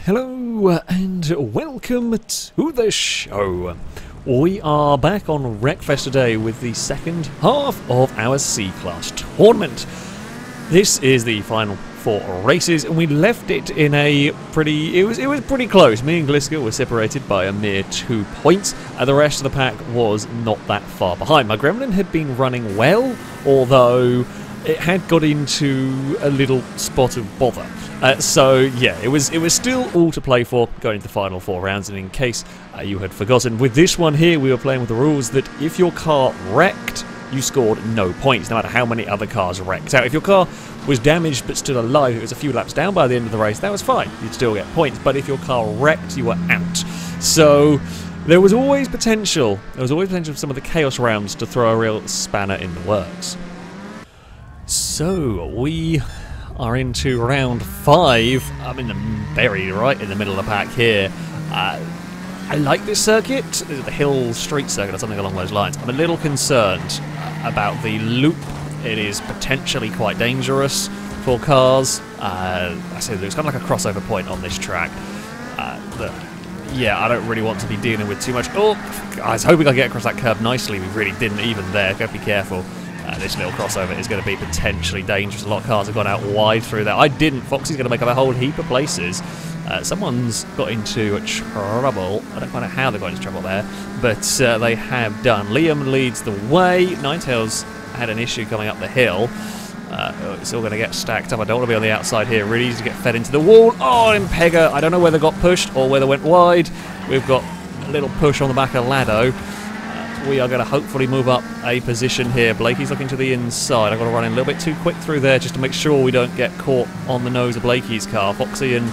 Hello and welcome to the show. We are back on Wreckfest today with the second half of our C-Class tournament. This is the final 4 races, and we left it in a pretty... It was pretty close. Me and Gliska were separated by a mere 2 points, and the rest of the pack was not that far behind. My Gremlin had been running well, although it had got into a little spot of bother. So yeah, it was still all to play for going into the final 4 rounds, and in case you had forgotten, with this one here we were playing with the rules that if your car wrecked, you scored no points, no matter how many other cars wrecked. So if your car was damaged but still alive, it was a few laps down by the end of the race, that was fine, you'd still get points, but if your car wrecked, you were out. So there was always potential for some of the chaos rounds to throw a real spanner in the works. So we are into round 5. I'm buried right in the middle of the pack here. I like this circuit, the Hill Street circuit or something along those lines. I'm a little concerned about the loop. It is potentially quite dangerous for cars. I say there's kind of like a crossover point on this track. Yeah, I don't really want to be dealing with too much. Oh, I was hoping I'd get across that curb nicely. We really didn't even there. Got to be careful. This little crossover is going to be potentially dangerous. A lot of cars have gone out wide through there. I didn't. Foxy's going to make up a whole heap of places. Someone's got into trouble. I don't know how they got into trouble there, but they have done. Liam leads the way. Ninetales had an issue coming up the hill. It's all going to get stacked up. I don't want to be on the outside here. Really easy to get fed into the wall. Oh, Impega. I don't know whether got pushed or whether went wide. We've got a little push on the back of Lado. We are going to hopefully move up a position here. Blakey's looking to the inside. I've got to run in a little bit too quick through there just to make sure we don't get caught on the nose of Blakey's car. Foxy and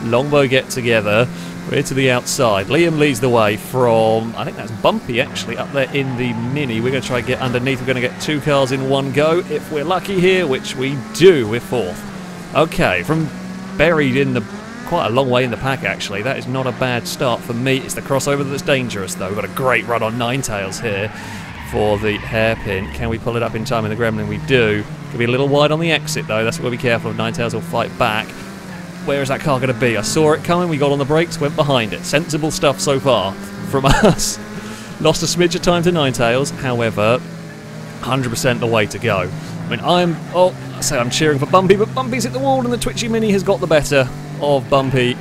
Longbow get together. We're to the outside. Liam leads the way from, I think that's Bumpy actually, up there in the Mini. We're going to try and get underneath. We're going to get 2 cars in one go if we're lucky here, which we do. We're 4th. Okay, from buried in the... quite a long way in the pack actually. That is not a bad start for me. It's the crossover that's dangerous though. We've got a great run on Ninetales here for the hairpin. Can we pull it up in time in the Gremlin? We do. Could be a little wide on the exit though. That's what we'll be careful of. Ninetales will fight back. Where is that car going to be? I saw it coming. We got on the brakes, went behind it. Sensible stuff so far from us. Lost a smidge of time to Ninetales. However, 100% the way to go. I mean, I'm cheering for Bumpy, but Bumpy's hit the wall and the Twitchy Mini has got the better of Bumpy.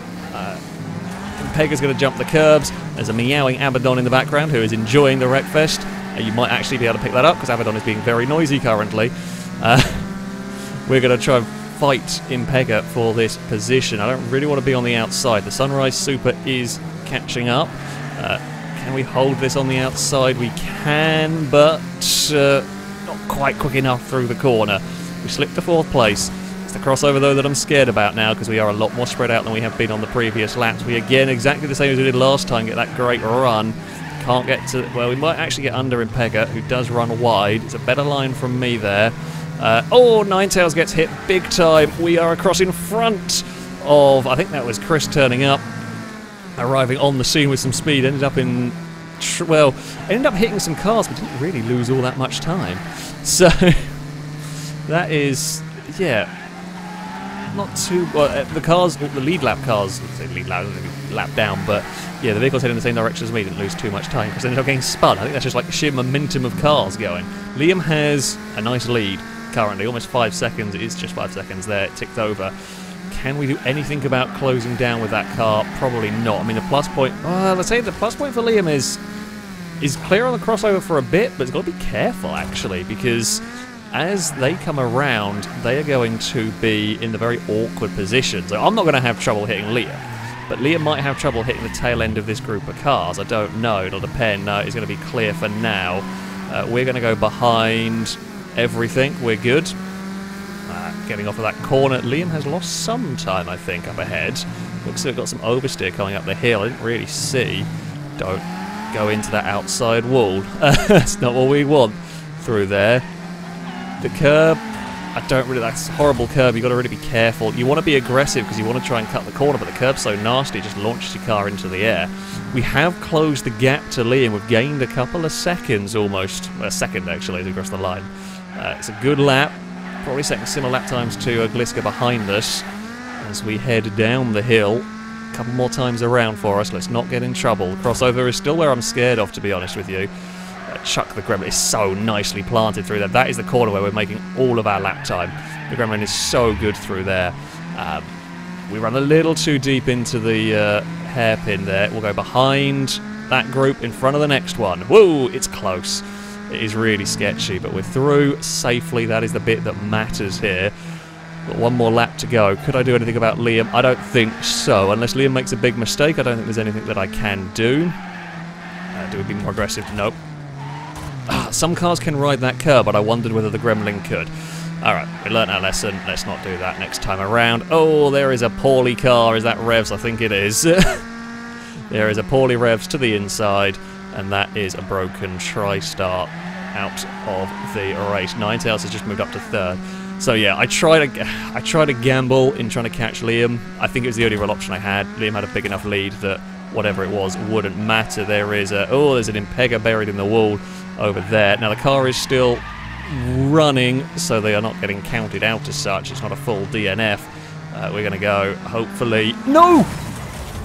Pega's going to jump the curbs. There's a meowing Abaddon in the background who is enjoying the Wreckfest. You might actually be able to pick that up because Abaddon is being very noisy currently. We're going to try and fight Impega for this position. I don't really want to be on the outside. The Sunrise Super is catching up. Can we hold this on the outside? We can, but not quite quick enough through the corner. We slipped to 4th place. The crossover though that I'm scared about now because we are a lot more spread out than we have been on the previous laps. We again, exactly the same as we did last time, get that great run. Can't get to, well, we might actually get under Impega, who does run wide. It's a better line from me there. Ninetales gets hit big time. We are across in front of, I think that was Chris turning up, arriving on the scene with some speed. Ended up in, ended up hitting some cars, but didn't really lose all that much time. So, that is, yeah. Not too well. The cars, the lead lap cars, lap down, but yeah, the vehicles heading in the same direction as me didn't lose too much time because they ended up getting spun. I think that's just like sheer momentum of cars going. Liam has a nice lead currently, almost 5 seconds. It is just 5 seconds there. It ticked over. Can we do anything about closing down with that car? Probably not. I mean, the plus point. Let's say the plus point for Liam is clear on the crossover for a bit, but it's got to be careful actually because as they come around, they are going to be in the very awkward position. So I'm not going to have trouble hitting Liam, but Liam might have trouble hitting the tail end of this group of cars. I don't know. It'll depend. No, it's going to be clear for now. We're going to go behind everything. We're good. Getting off of that corner. Liam has lost some time, I think, up ahead. Looks like we've got some oversteer coming up the hill. I didn't really see. Don't go into that outside wall. That's not what we want through there. The curb, that's a horrible curb. You've got to really be careful. You want to be aggressive because you want to try and cut the corner, but the curb's so nasty it just launches your car into the air. We have closed the gap to Liam. We've gained a couple of seconds almost. A second actually as we cross the line. It's a good lap. Probably setting similar lap times to Gliska behind us as we head down the hill. couple more times around for us. Let's not get in trouble. The crossover is still where I'm scared of, to be honest with you. Chuck the Gremlin is so nicely planted through there. That is the corner where we're making all of our lap time. The Gremlin is so good through there. We run a little too deep into the hairpin there. We'll go behind that group in front of the next one. Whoa, it's close. It is really sketchy, but we're through safely. That is the bit that matters here. Got one more lap to go. Could I do anything about Liam? I don't think so. Unless Liam makes a big mistake, I don't think there's anything that I can do. Do we be more aggressive? Nope. Some cars can ride that curb, but I wondered whether the Gremlin could. Alright, we learnt our lesson. Let's not do that next time around. Oh, there is a poorly car. Is that Revs? I think it is. There is a poorly Revs to the inside, and that is a broken TriStar out of the race. Ninetales has just moved up to third. So yeah, I tried to gamble in trying to catch Liam. I think it was the only real option I had. Liam had a big enough lead that whatever it was wouldn't matter. There's an Impega buried in the wall over there. Now the car is still running, so they are not getting counted out as such. It's not a full DNF. We're going to go, hopefully... No!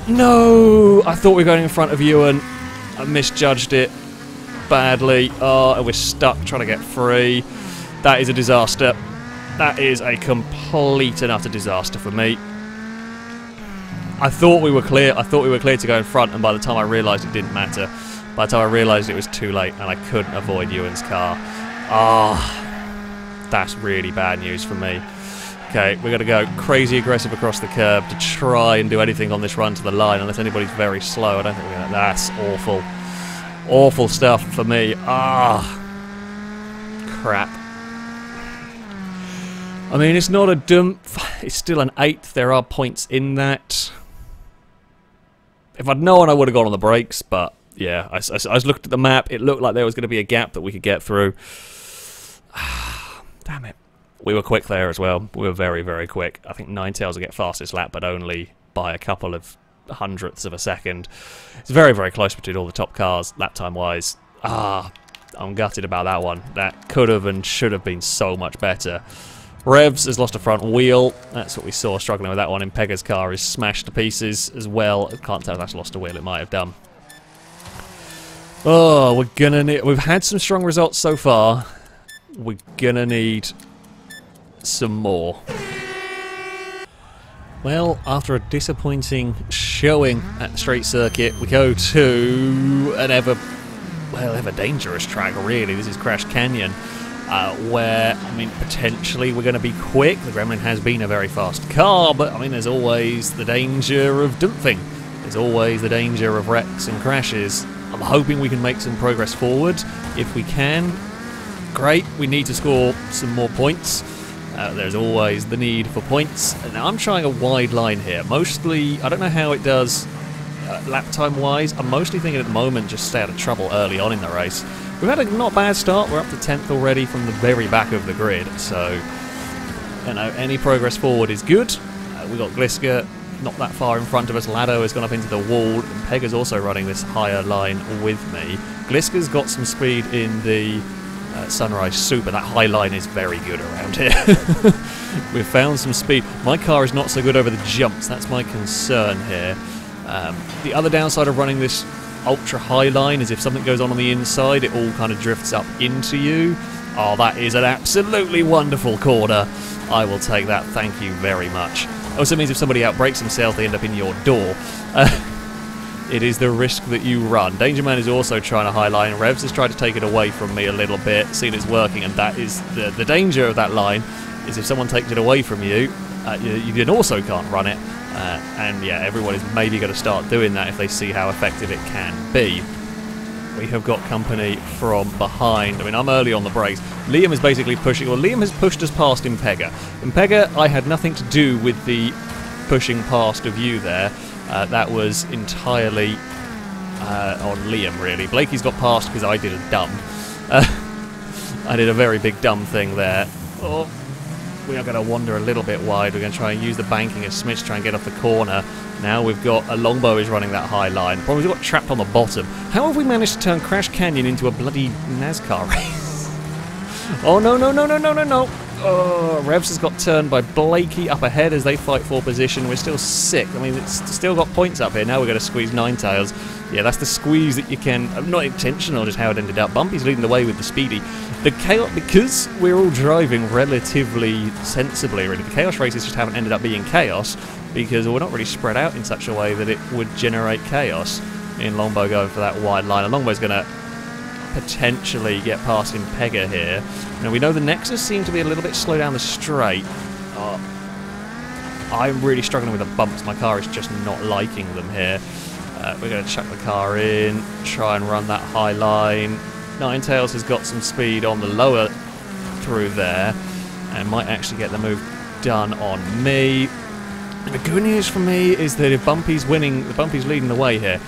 No! I thought we were going in front of Ewan. I misjudged it badly. Oh, and we're stuck trying to get free. That is a disaster. That is a complete and utter disaster for me. I thought we were clear. I thought we were clear to go in front, and by the time I realised it didn't matter. By the time I realised it was too late, and I couldn't avoid Ewan's car. Ah, that's really bad news for me. Okay, we're going to go crazy aggressive across the curb to try and do anything on this run to the line, unless anybody's very slow. I don't think we're going to... That's awful. Awful stuff for me. Ah, crap. I mean, it's not a dump. It's still an 8th. There are points in that. If I'd known, I would have gone on the brakes, but yeah, I looked at the map. It looked like there was going to be a gap that we could get through. Damn it. We were quick there as well. We were very, very quick. I think Ninetales will get fastest lap, but only by a couple of hundredths of a second. It's very, very close between all the top cars, lap time-wise. I'm gutted about that one. That could have and should have been so much better. Revs has lost a front wheel. That's what we saw struggling with that one. Impega's car is smashed to pieces as well. I can't tell if that's lost a wheel. It might have done. Oh, we're gonna need... We've had some strong results so far. We're gonna need some more. Well, after a disappointing showing at the straight circuit, we go to an ever dangerous track, really. This is Crash Canyon, where, I mean, potentially we're going to be quick. The Gremlin has been a very fast car, but, I mean, there's always the danger of dumping. There's always the danger of wrecks and crashes. I'm hoping we can make some progress forward. If we can, great. We need to score some more points. There's always the need for points. Now, I'm trying a wide line here. Mostly, I don't know how it does lap time-wise. I'm mostly thinking at the moment just stay out of trouble early on in the race. We've had a not bad start. We're up to 10th already from the very back of the grid. So, you know, any progress forward is good. We've got Gliska not that far in front of us. Lado has gone up into the wall. And Pega's also running this higher line with me. Gliska's got some speed in the Sunrise Super. That high line is very good around here. We've found some speed. My car is not so good over the jumps. That's my concern here. The other downside of running this ultra high line is if something goes on the inside, it all kind of drifts up into you. Oh, that is an absolutely wonderful corner. I will take that. Thank you very much. It also means if somebody outbrakes himself, they end up in your door. It is the risk that you run. Danger Man is also trying to high line. Revs has tried to take it away from me a little bit, seen it's working, and that is the danger of that line, is if someone takes it away from you, you then also can't run it. And yeah, everyone is maybe going to start doing that if they see how effective it can be. We have got company from behind. I mean, I'm early on the brakes. Liam is basically pushing, well, Liam has pushed us past Impega. Impega, I had nothing to do with the pushing past of you there. That was entirely on Liam, really. Blakey's got past because I did a dumb. I did a very big dumb thing there. Oh, we are going to wander a little bit wide. We're going to try and use the banking of Smith to try and get off the corner. Now we've got a Longbow is running that high line. Probably got trapped on the bottom. How have we managed to turn Crash Canyon into a bloody NASCAR race? Oh, no, no, no, no, no, no, no. Oh, Revs has got turned by Blakey up ahead as they fight for position. We're still sick. I mean, it's still got points up here. Now we're going to squeeze Ninetales. Yeah, that's the squeeze that you can... Not intentional, just how it ended up. Bumpy's leading the way with the Speedy. The Chaos... Because we're all driving relatively sensibly, really, the Chaos races just haven't ended up being Chaos because we're not really spread out in such a way that it would generate Chaos. In Longbow going for that wide line. And Longbow's going to potentially get past Impega here. Now we know the Nexus seem to be a little bit slow down the straight. I'm really struggling with the bumps. My car is just not liking them here. We're going to chuck the car in, try and run that high line. Ninetales has got some speed on the lower through there and might actually get the move done on me. And the good news for me is that if Bumpy's winning, Bumpy's leading the way here.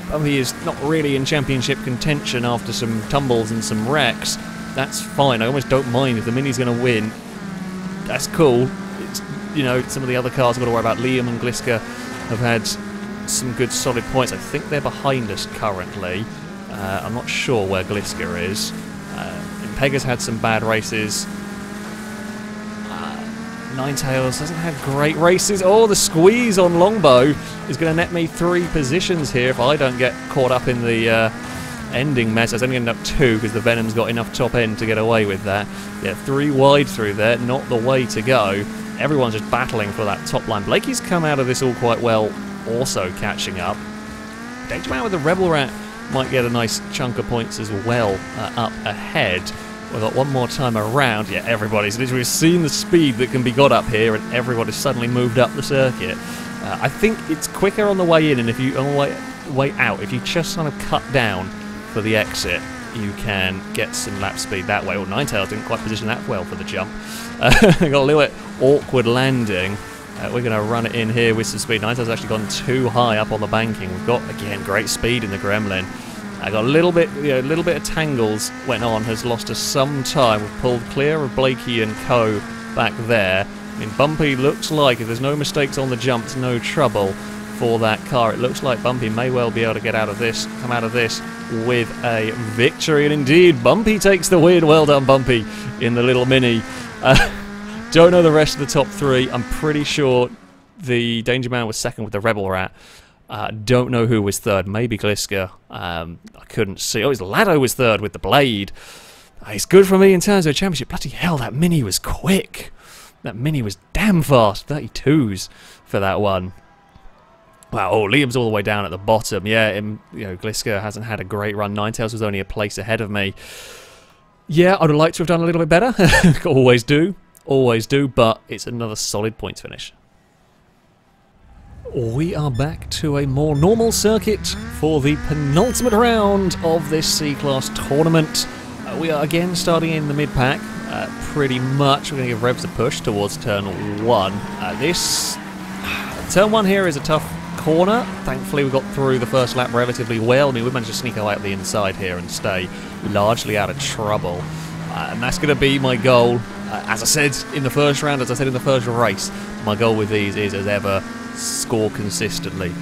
Bumpy is not really in championship contention after some tumbles and some wrecks. That's fine. I almost don't mind if the Mini's going to win. That's cool. It's, you know, some of the other cars I've got to worry about. Liam and Gliska have had some good solid points. I think they're behind us currently. I'm not sure where Gliska is. Impega's had some bad races. Ninetales hasn't had great races. Oh, the squeeze on Longbow is going to net me 3 positions here if I don't get caught up in the ending mess. It's only going to end up 2 because the Venom's got enough top end to get away with that. Yeah, 3 wide through there, not the way to go. Everyone's just battling for that top line. Blakey's come out of this all quite well, also catching up. Danger Man with the Rebel Rat might get a nice chunk of points as well up ahead. We've got one more time around. Yeah, everybody's literally seen the speed that can be got up here, and everybody's suddenly moved up the circuit. I think it's quicker on the way in, and if you on the way out, if you just kind of cut down for the exit, you can get some lap speed that way. Well, Ninetales didn't quite position that well for the jump. Got a little bit awkward landing. We're going to run it in here with some speed. Ninetales has actually gone too high up on the banking. We've got, again, great speed in the Gremlin. I got a little bit of tangles went on, has lost us some time. We've pulled clear of Blakey and co back there. I mean, Bumpy looks like, if there's no mistakes on the jumps, no trouble for that car. It looks like Bumpy may well be able to get out of this, come out of this with a victory. And indeed, Bumpy takes the win. Well done, Bumpy, in the little Mini. Don't know the rest of the top 3. I'm pretty sure the Danger Man was second with the Rebel Rat. Don't know who was third. Maybe Gliska. I couldn't see. Oh, his Lado was third with the Blade. It's good for me in terms of a championship. Bloody hell, that Mini was quick. That Mini was damn fast. 32s for that one. Wow, oh, Liam's all the way down at the bottom. Yeah, Gliska hasn't had a great run. Ninetales was only a place ahead of me. Yeah, I'd have liked to have done a little bit better. Always do, but it's another solid points finish. We are back to a more normal circuit for the penultimate round of this C-Class tournament. We are again starting in the mid-pack. Pretty much, we're going to give Revs a push towards turn 1. Turn 1 here is a tough corner. Thankfully, we got through the first lap relatively well. I mean, we managed to sneak our way out the inside here and stay largely out of trouble. And that's going to be my goal. As I said in the first round, as I said in the first race, my goal with these is, as ever, score consistently.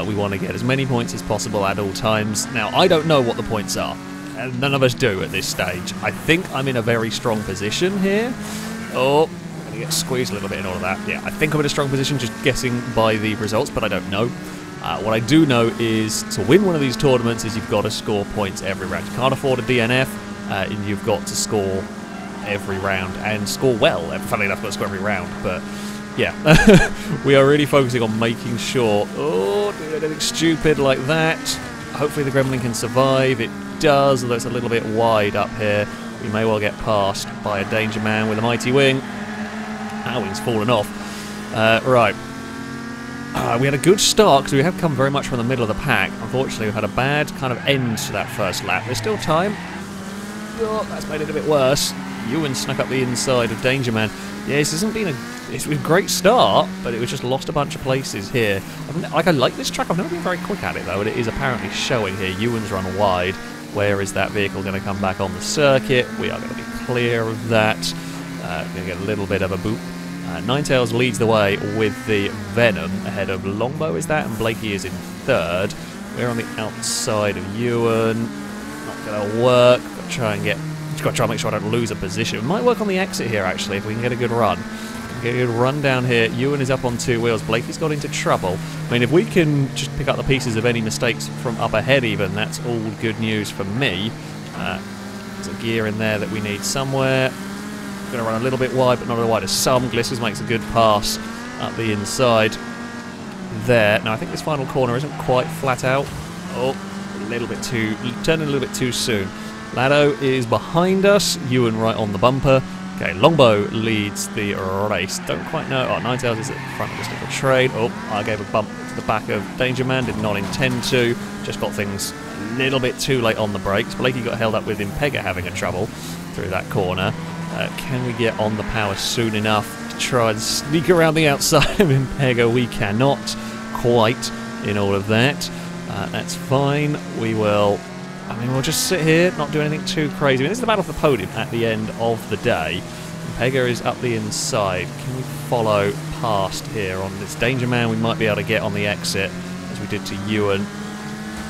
We want to get as many points as possible at all times. Now, I don't know what the points are, and none of us do at this stage. I think I'm in a very strong position here. Oh, I'm going to get squeezed a little bit in all of that. Yeah, I think I'm in a strong position just guessing by the results, but I don't know. What I do know is to win one of these tournaments is you've got to score points every round. You can't afford a DNF, and you've got to score every round and score well. Funnily enough, I've got to score every round, but yeah, we are really focusing on making sure. Oh, doing anything stupid like that. Hopefully the Gremlin can survive. It does, although it's a little bit wide up here. We may well get passed by a Danger Man with a Mighty Wing. Our wing's fallen off. Right. We had a good start because we have come very much from the middle of the pack. Unfortunately, we've had a bad kind of end to that first lap. There's still time. Oh, that's made it a bit worse. Ewan snuck up the inside of Danger Man. Yeah, this hasn't been it's a great start, but it was just lost a bunch of places here. I like this track. I've never been very quick at it though, and it is apparently showing here. Ewan's run wide. Where is that vehicle going to come back on the circuit? We are going to be clear of that. Going to get a little bit of a boop. Ninetales leads the way with the Venom ahead of Longbow, is that? And Blakey is in third. We're on the outside of Ewan. Not going to work. Got to try and get Just got to try and make sure I don't lose a position. It might work on the exit here, actually, if we can get a good run. Get a good run down here. Ewan is up on 2 wheels. Blakey's got into trouble. I mean, if we can just pick up the pieces of any mistakes from up ahead even, that's all good news for me. There's a gear in there that we need somewhere. Going to run a little bit wide, but not as wide as some. Glisters makes a good pass up the inside there. Now, I think this final corner isn't quite flat out. Oh, a little bit too... turning a little bit too soon. Lado is behind us. Ewan right on the bumper. Okay, Longbow leads the race. Don't quite know. Oh, Ninetales is at the front of this little train. Oh, I gave a bump to the back of Danger Man. Did not intend to. Just got things a little bit too late on the brakes. Blakey got held up with Impega having a trouble through that corner. Can we get on the power soon enough to try and sneak around the outside of Impega? We cannot quite in all of that. That's fine. We will... I mean, we'll just sit here, not do anything too crazy. I mean, this is the battle for the podium at the end of the day. Impega is up the inside. Can we follow past here on this Danger Man? We might be able to get on the exit, as we did to Ewan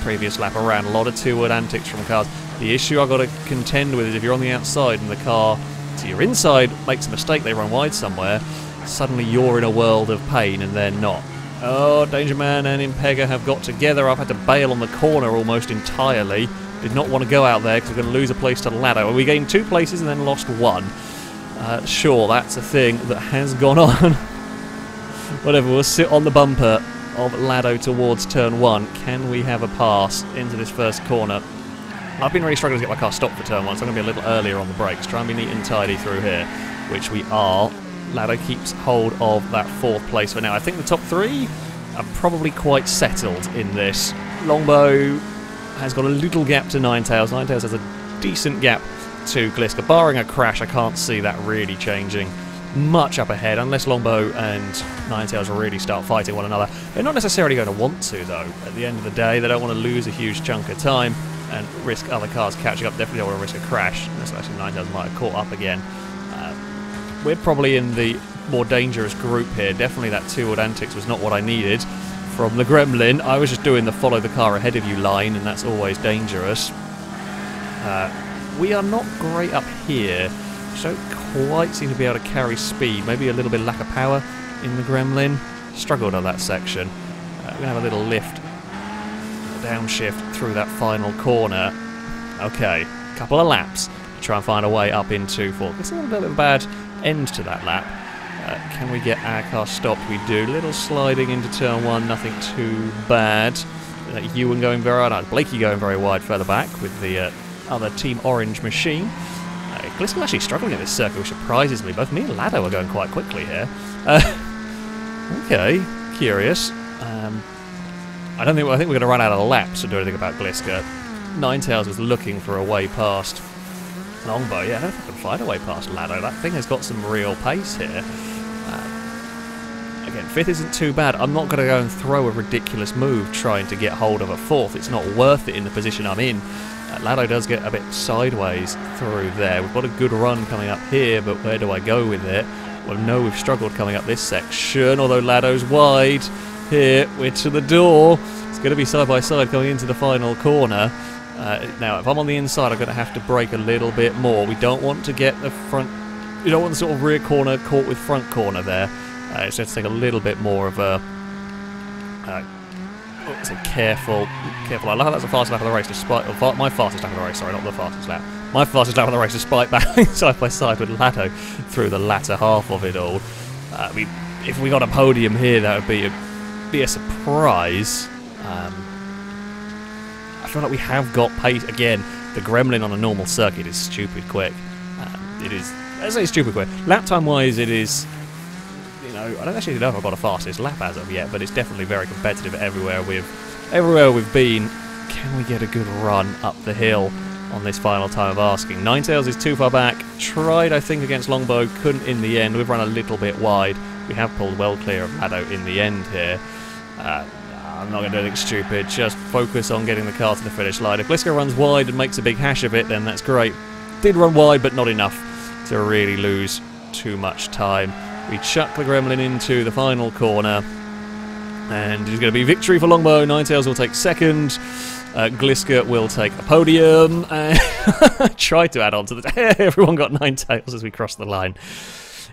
previous lap around. A lot of two-word antics from cars. The issue I've got to contend with is if you're on the outside and the car to your inside makes a mistake, they run wide somewhere, suddenly you're in a world of pain and they're not. Oh, Danger Man and Impega have got together. I've had to bail on the corner almost entirely. Did not want to go out there because we're going to lose a place to Lado. We gained 2 places and then lost 1. Sure, that's a thing that has gone on. Whatever, we'll sit on the bumper of Lado towards turn 1. Can we have a pass into this first corner? I've been really struggling to get my car stopped for turn 1, so I'm going to be a little earlier on the brakes. Try and be neat and tidy through here, which we are. Lado keeps hold of that 4th place for now. I think the top 3 are probably quite settled in this. Longbow has got a little gap to Ninetales. Ninetales has a decent gap to Gliska. Barring a crash, I can't see that really changing much up ahead, unless Longbow and Ninetales really start fighting one another. They're not necessarily going to want to, though. At the end of the day, they don't want to lose a huge chunk of time and risk other cars catching up. Definitely don't want to risk a crash, unless actually Ninetales might have caught up again. We're probably in the more dangerous group here. Definitely that two-word antics was not what I needed from the Gremlin. I was just doing the follow the car ahead of you line, and that's always dangerous. We are not great up here. We don't quite seem to be able to carry speed. Maybe a little bit of lack of power in the Gremlin. Struggled on that section. We're going to have a little lift, a downshift through that final corner. Okay, couple of laps to try and find a way up into 4th. It's a little bit of a bad end to that lap. Can we get our car stopped? We do. Little sliding into turn 1, nothing too bad. Ewan going very wide. Blakey going very wide further back with the other Team Orange machine. Gliska actually struggling at this circuit, which surprises me. Both me and Lado are going quite quickly here. Okay, curious. I think we're going to run out of laps to do anything about Gliska. Ninetales was looking for a way past Longbow. Yeah, I don't know if I can find a way past Lado. That thing has got some real pace here. Again, 5th isn't too bad. I'm not going to go and throw a ridiculous move trying to get hold of a 4th. It's not worth it in the position I'm in. Lado does get a bit sideways through there. We've got a good run coming up here, but where do I go with it? Well, no, we've struggled coming up this section, although Lado's wide. Here, we're to the door. It's going to be side by side going into the final corner. Now, if I'm on the inside, I'm going to have to brake a little bit more. We don't want to get the front... You don't want the sort of rear corner caught with front corner there. It's going to take a little bit more of a... careful. I love how that's the fastest lap of the race, despite... my fastest lap of the race, sorry, not the fastest lap. My fastest lap of the race, despite battling side by side with Lado through the latter half of it all. If we got a podium here, that would be a surprise. I feel like we have got pace. Again, the Gremlin on a normal circuit is stupid quick. It is... I say stupid quick. Lap time wise, it is... You know, I don't actually know if I've got a fastest lap as of yet, but it's definitely very competitive everywhere we've been. Can we get a good run up the hill on this final time of asking? Ninetales is too far back. Tried, I think, against Longbow. Couldn't in the end. We've run a little bit wide. We have pulled well clear of Lado in the end here. I'm not going to do anything stupid. Just focus on getting the car to the finish line. If Gliska runs wide and makes a big hash of it, then that's great. Did run wide, but not enough to really lose too much time. We chuck the Gremlin into the final corner, and it's going to be victory for Longbow. Ninetales will take 2nd. Gliska will take a podium. Tried to add on to the... Everyone got 9 tails as we crossed the line.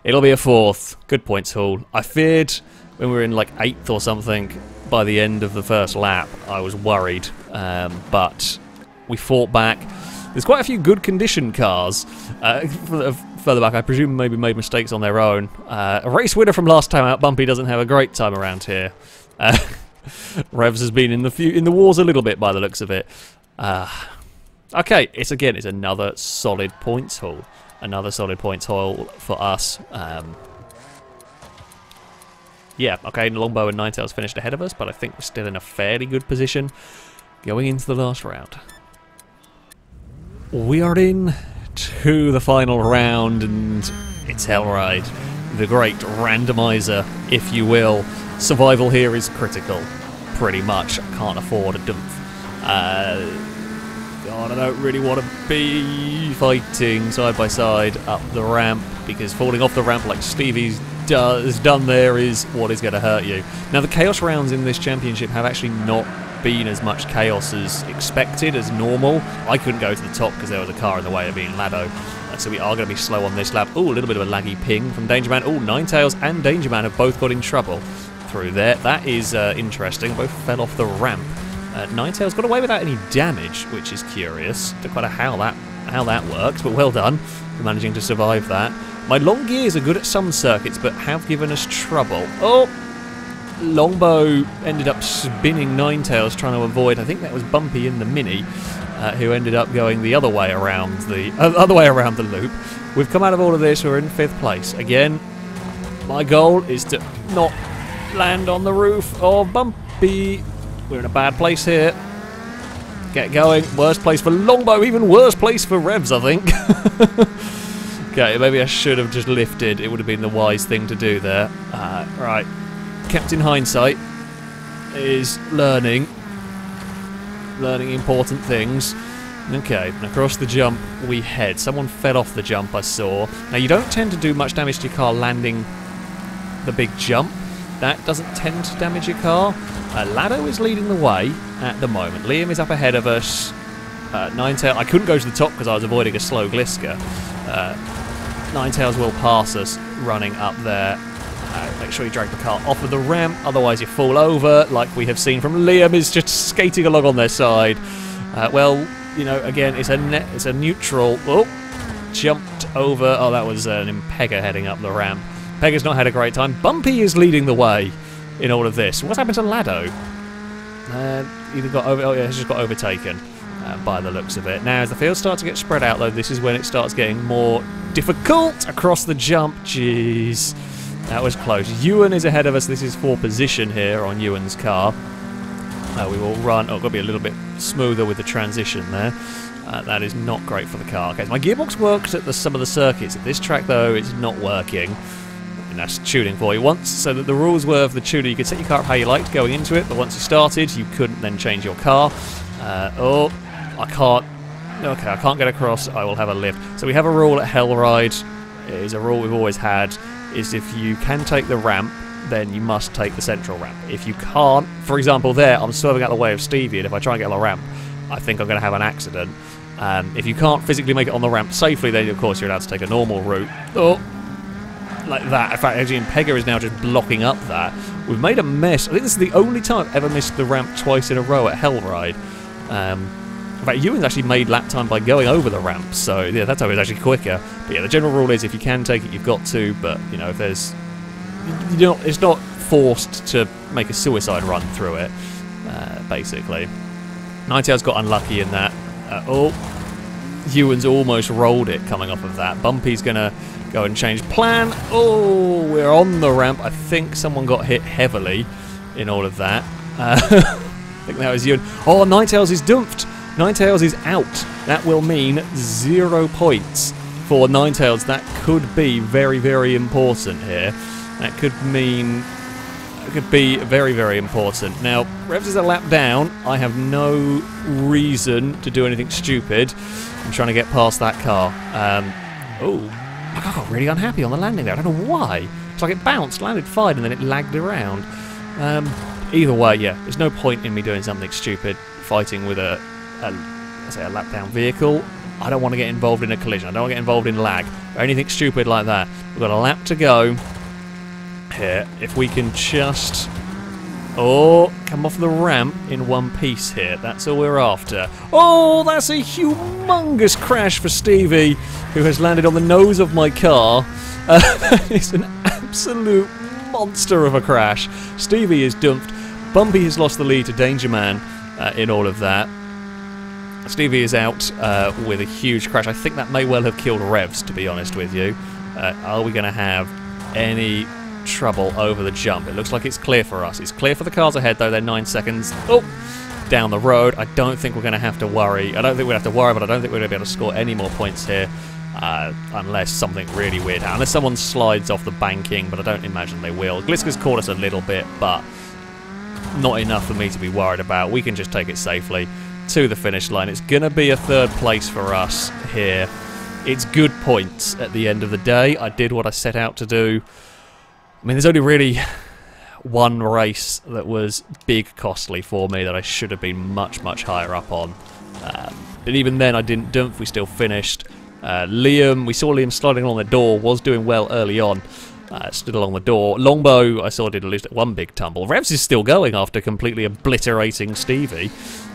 It'll be a 4th. Good points haul. I feared when we were in like 8th or something by the end of the first lap. I was worried. But we fought back. There's quite a few good condition cars further back. I presume maybe made mistakes on their own. A race winner from last time out, Bumpy, doesn't have a great time around here. Revs has been in the wars a little bit by the looks of it. Okay, it's another solid points haul. Another solid points haul for us. Yeah, okay, Longbow and Ninetales finished ahead of us, but I think we're still in a fairly good position going into the last round. We are in to the final round, and it's Hellride, the great randomizer, if you will. Survival here is critical, pretty much. I can't afford a dump. God, I don't really want to be fighting side by side up the ramp, because falling off the ramp like Stevie's has done there is what is going to hurt you. Now, the Chaos rounds in this championship have actually not been as much chaos as expected, as normal. I couldn't go to the top because there was a car in the way of being Lado, so we are going to be slow on this lap. Oh, a little bit of a laggy ping from Dangerman. Oh, Ninetales and Dangerman have both got in trouble through there. That is interesting. Both fell off the ramp. Ninetales got away without any damage, which is curious. Don't quite know how that works, but well done for managing to survive that. My long gears are good at some circuits, but have given us trouble. Oh, Longbow ended up spinning Ninetales, trying to avoid. I think that was Bumpy in the Mini, who ended up going the other way around the loop. We've come out of all of this. We're in 5th place again. My goal is to not land on the roof of Bumpy. We're in a bad place here. Get going. Worst place for Longbow. Even worse place for Revs, I think. Okay, maybe I should have just lifted. It would have been the wise thing to do there. Right. Captain Hindsight is learning important things. Okay, across the jump we head. Someone fell off the jump, I saw. Now, you don't tend to do much damage to your car landing the big jump. That doesn't tend to damage your car. Lado is leading the way at the moment. Liam is up ahead of us. Ninetales, I couldn't go to the top because I was avoiding a slow Gliska. Ninetales will pass us running up there. Make sure you drag the car off of the ramp, otherwise you fall over, like we have seen from Liam, is just skating along on their side. Well, you know, again, it's a neutral. Oh, jumped over. Oh, that was an Impega heading up the ramp. Pega's not had a great time. Bumpy is leading the way in all of this. What's happened to Lado? Either got over. Oh yeah, he's just got overtaken by the looks of it. Now, as the field starts to get spread out, though, this is when it starts getting more difficult across the jump. Jeez, that was close. Ewan is ahead of us. This is for position here on Ewan's car. We will run. Oh, got to be a little bit smoother with the transition there. That is not great for the car. Okay, my gearbox works at some of the circuits. At this track, though, it's not working. And that's tuning for you. Once, so that the rules were of the tuner, you could set your car up how you liked going into it, but once you started, you couldn't then change your car. Oh, I can't. Okay, I can't get across. I will have a lift. So we have a rule at Hellride. It is a rule we've always had. Is if you can take the ramp, then you must take the central ramp. If you can't, for example, there, I'm swerving out the way of Stevie, and if I try and get on the ramp, I think I'm going to have an accident. If you can't physically make it on the ramp safely, then of course you're allowed to take a normal route. Oh, like that. In fact, actually, Impega is now just blocking up that. We've made a mess. I think this is the only time I've ever missed the ramp twice in a row at Hellride. In fact, Ewan's actually made lap time by going over the ramp, so yeah, that time it was actually quicker. But yeah, the general rule is if you can take it, you've got to. But you know, if there's, it's not forced to make a suicide run through it. Basically, Ninetales got unlucky in that. Oh, Ewan's almost rolled it coming off of that. Bumpy's gonna go and change plan. Oh, we're on the ramp. I think someone got hit heavily in all of that. I think that was Ewan. Oh, Ninetales is dumped. Ninetales is out. That will mean 0 points for Ninetales. That could be very, very important here. That could mean... It could be very, very important. Now, Revs is a lap down. I have no reason to do anything stupid. I'm trying to get past that car. Oh, I got really unhappy on the landing there. I don't know why. It's like it bounced, landed fine, and then it lagged around. Either way, yeah, there's no point in me doing something stupid. fighting with a lap down vehicle. I don't want to get involved in a collision. I don't want to get involved in lag or anything stupid like that. We've got a lap to go here. If we can just come off the ramp in one piece here. That's all we're after. Oh, that's a humongous crash for Stevie, who has landed on the nose of my car. It's an absolute monster of a crash. Stevie is dumped. Bumpy has lost the lead to Danger Man in all of that. Stevie is out with a huge crash. I think that may well have killed Revs, to be honest with you. Are we going to have any trouble over the jump? It looks like it's clear for us. It's clear for the cars ahead, though. They're 9 seconds down the road. I don't think we're going to have to worry. I don't think we'd have to worry, but I don't think we're going to be able to score any more points here unless something really weird happens. Unless someone slides off the banking, but I don't imagine they will. Gliska's caught us a little bit, but not enough for me to be worried about. We can just take it safely to the finish line. It's going to be a third place for us here. It's good points at the end of the day. I did what I set out to do. I mean, there's only really one race that was big costly for me that I should have been much, much higher up on. But even then, I didn't dump. We still finished. Liam, we saw Liam sliding along the door, was doing well early on. Stood along the door. Longbow, I saw, did at least one big tumble. Revs is still going after completely obliterating Stevie.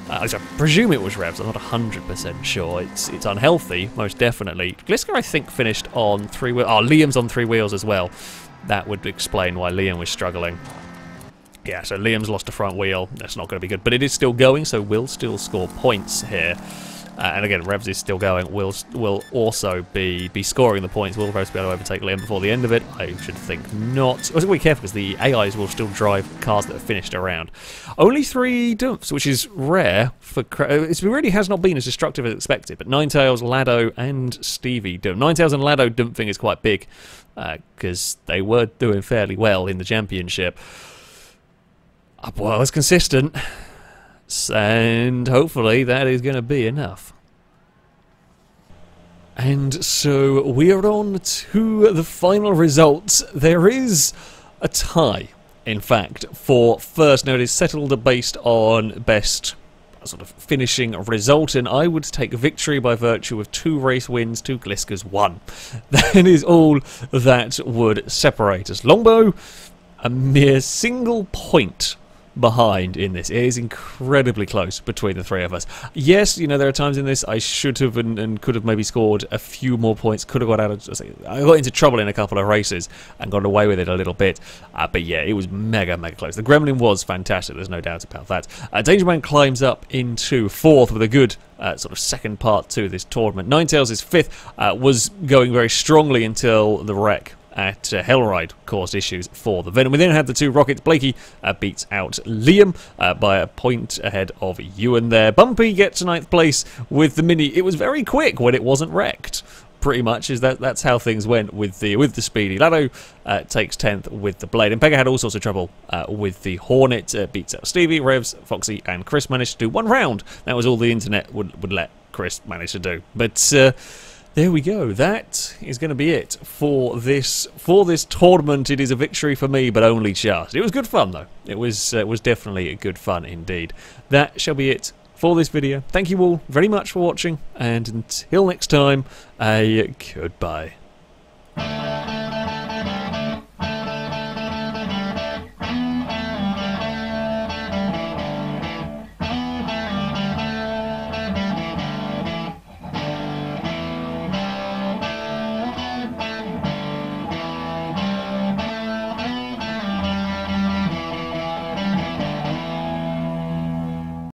I presume it was Revs. I'm not 100% sure. It's unhealthy, most definitely. Gliska, I think, finished on 3 wheels. Oh, Liam's on 3 wheels as well. That would explain why Liam was struggling. Yeah, so Liam's lost a front wheel. That's not going to be good. But it is still going, so we'll still score points here. And again, Revs is still going. Will also be scoring the points. Will Revs be able to overtake Liam before the end of it? I should think not. I was going to be careful because the AIs will still drive cars that are finished around. Only 3 dumps, which is rare. It really has not been as destructive as expected. But Ninetales, Lado, and Stevie dump. Ninetales and Lado dump thing is quite big because they were doing fairly well in the championship. Well, it's consistent. And hopefully that is going to be enough. And so we are on to the final results. There is a tie, in fact, for first. Now it is settled based on best sort of finishing result, and I would take victory by virtue of 2 race wins to Gliska's 1. That is all that would separate us. Longbow, a mere single point behind in this. It is incredibly close between the 3 of us. Yes, you know, there are times in this I should have and could have maybe scored a few more points, could have got out of... I got into trouble in a couple of races and got away with it a little bit, but yeah, it was mega close. The Gremlin was fantastic, there's no doubt about that. Danger Man climbs up into 4th with a good sort of second part to this tournament. Ninetales is 5th, was going very strongly until the wreck at Hellride caused issues for the Venom. We then had the 2 Rockets. Blakey beats out Liam by a point ahead of Ewan there. Bumpy gets 9th place with the Mini. It was very quick when it wasn't wrecked. Pretty much that's how things went with the Speedy. Lado takes 10th with the Blade, and Pega had all sorts of trouble with the Hornet. Beats out Stevie, Revs, Foxy, and Chris managed to do 1 round. That was all the internet would let Chris manage to do. But there we go. That is going to be it for this tournament. It is a victory for me, but only just. It was good fun, though. It was definitely good fun indeed. That shall be it for this video. Thank you all very much for watching, and until next time, a goodbye.